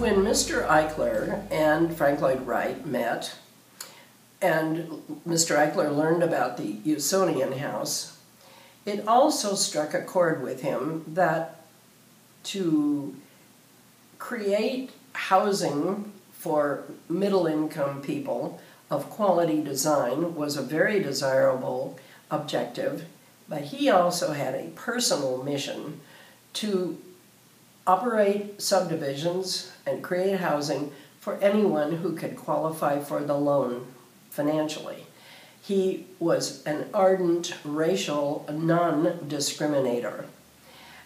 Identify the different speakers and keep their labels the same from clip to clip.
Speaker 1: When Mr. Eichler and Frank Lloyd Wright met, and Mr. Eichler learned about the Usonian house, it also struck a chord with him that to create housing for middle-income people of quality design was a very desirable objective, but he also had a personal mission to operate subdivisions and create housing for anyone who could qualify for the loan financially. He was an ardent racial non-discriminator.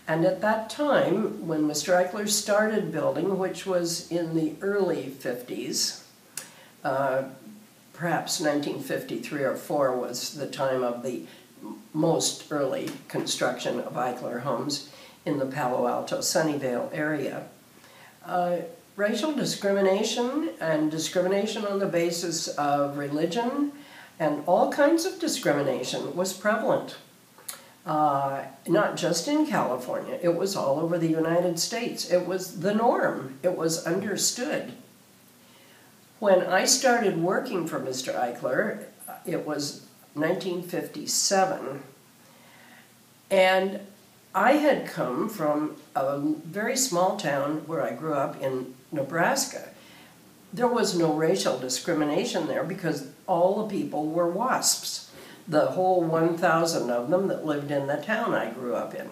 Speaker 1: And at that time, when Mr. Eichler started building, which was in the early 50s, perhaps 1953 or 4 was the time of the most early construction of Eichler homes in the Palo Alto, Sunnyvale area. Racial discrimination and discrimination on the basis of religion and all kinds of discrimination was prevalent. Not just in California, it was all over the United States. It was the norm. It was understood. When I started working for Mr. Eichler, it was 1957, and I had come from a very small town where I grew up in Nebraska. There was no racial discrimination there because all the people were WASPs, the whole 1,000 of them that lived in the town I grew up in.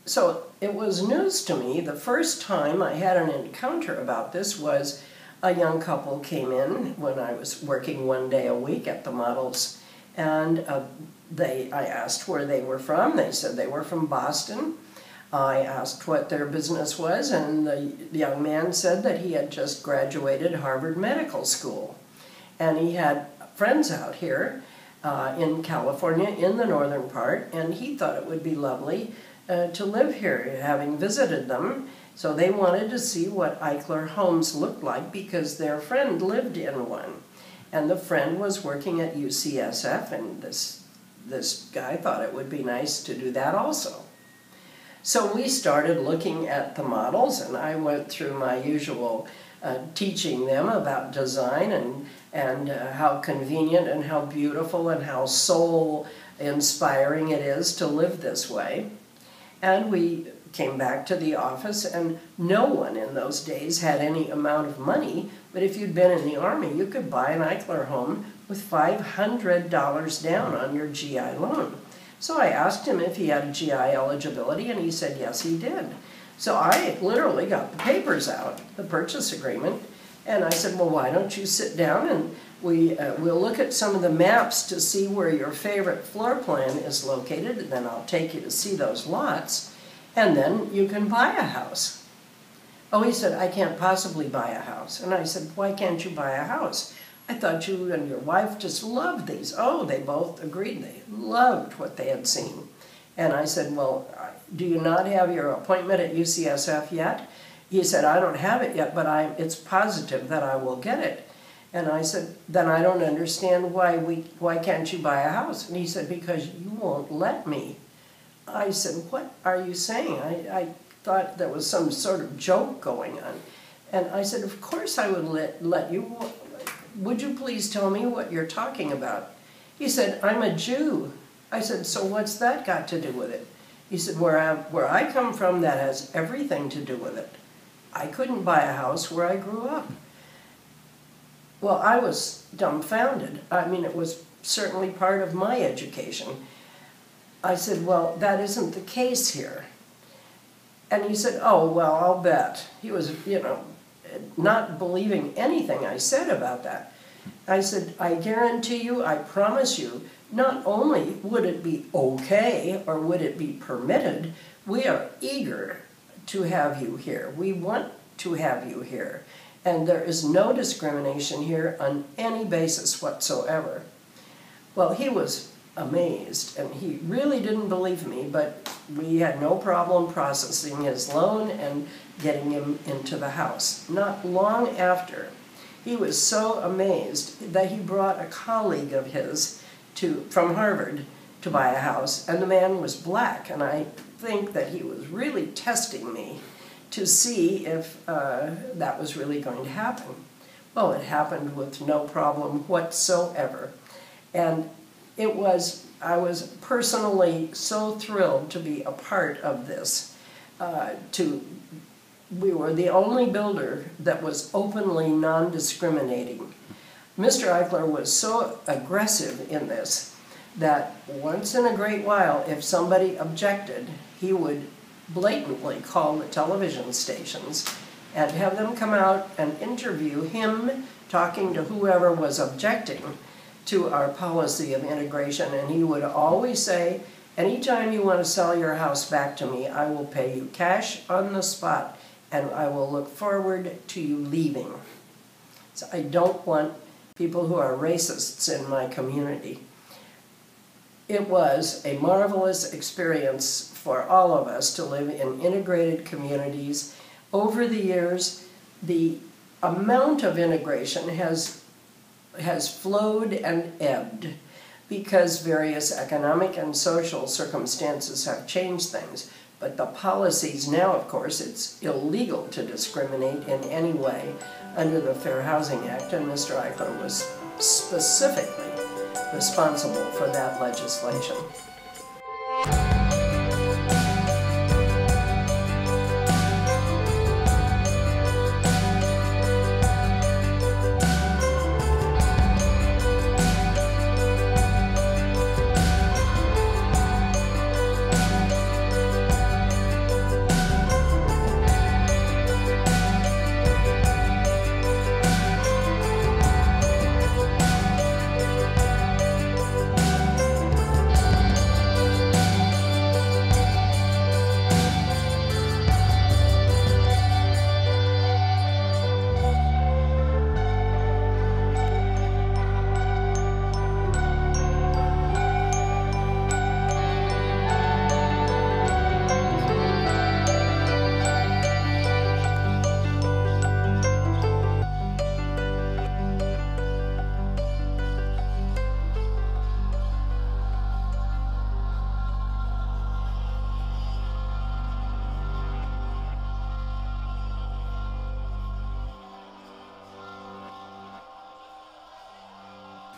Speaker 1: So it was news to me. The first time I had an encounter about this was a young couple came in when I was working 1 day a week at the models, and I asked where they were from. They said they were from Boston. I asked what their business was, and the young man said that he had just graduated Harvard Medical School, and he had friends out here in California, in the northern part, and he thought it would be lovely to live here, having visited them. So they wanted to see what Eichler homes looked like because their friend lived in one. And the friend was working at UCSF, and this guy thought it would be nice to do that also. So we started looking at the models, and I went through my usual teaching them about design and how convenient and how beautiful and how soul-inspiring it is to live this way. And we came back to the office, and no one in those days had any amount of money, but if you'd been in the Army, you could buy an Eichler home with $500 down on your GI loan. So I asked him if he had GI eligibility, and he said yes, he did. So I literally got the papers out, the purchase agreement, and I said, well, why don't you sit down and we'll look at some of the maps to see where your favorite floor plan is located, and then I'll take you to see those lots, and then you can buy a house. Oh, he said, I can't possibly buy a house. And I said, why can't you buy a house? I thought you and your wife just loved these. Oh, they both agreed. They loved what they had seen. And I said, well, do you not have your appointment at UCSF yet? He said, I don't have it yet, but it's positive that I will get it. And I said, then I don't understand why can't you buy a house? And he said, because you won't let me. I said, what are you saying? I thought there was some sort of joke going on. And I said, of course I would let you. Would you please tell me what you're talking about? He said, I'm a Jew. I said, so what's that got to do with it? He said, where I come from, that has everything to do with it. I couldn't buy a house where I grew up. Well, I was dumbfounded. I mean, it was certainly part of my education. I said, well, that isn't the case here. And he said, oh, well, I'll bet. He was, not believing anything I said about that. I said, I guarantee you, I promise you, not only would it be okay or would it be permitted, we are eager to have you here. We want to have you here. And there is no discrimination here on any basis whatsoever. Well, he was amazed, and he really didn't believe me, but we had no problem processing his loan and getting him into the house. Not long after, he was so amazed that he brought a colleague of his from Harvard to buy a house, and the man was black, and I think that he was really testing me to see if that was really going to happen. Well, it happened with no problem whatsoever. And I was personally so thrilled to be a part of this. We were the only builder that was openly non-discriminating. Mr. Eichler was so aggressive in this that once in a great while, if somebody objected, he would blatantly call the television stations and have them come out and interview him talking to whoever was objecting to our policy of integration. And he would always say, anytime you want to sell your house back to me, I will pay you cash on the spot, and I will look forward to you leaving. So I don't want people who are racists in my community. It was a marvelous experience for all of us to live in integrated communities. Over the years, the amount of integration has flowed and ebbed because various economic and social circumstances have changed things. But the policies now, of course, it's illegal to discriminate in any way under the Fair Housing Act, and Mr. Eichler was specifically responsible for that legislation.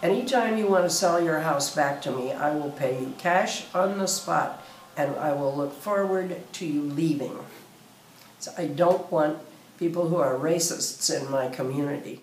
Speaker 1: Anytime you want to sell your house back to me, I will pay you cash on the spot, and I will look forward to you leaving. So I don't want people who are racists in my community.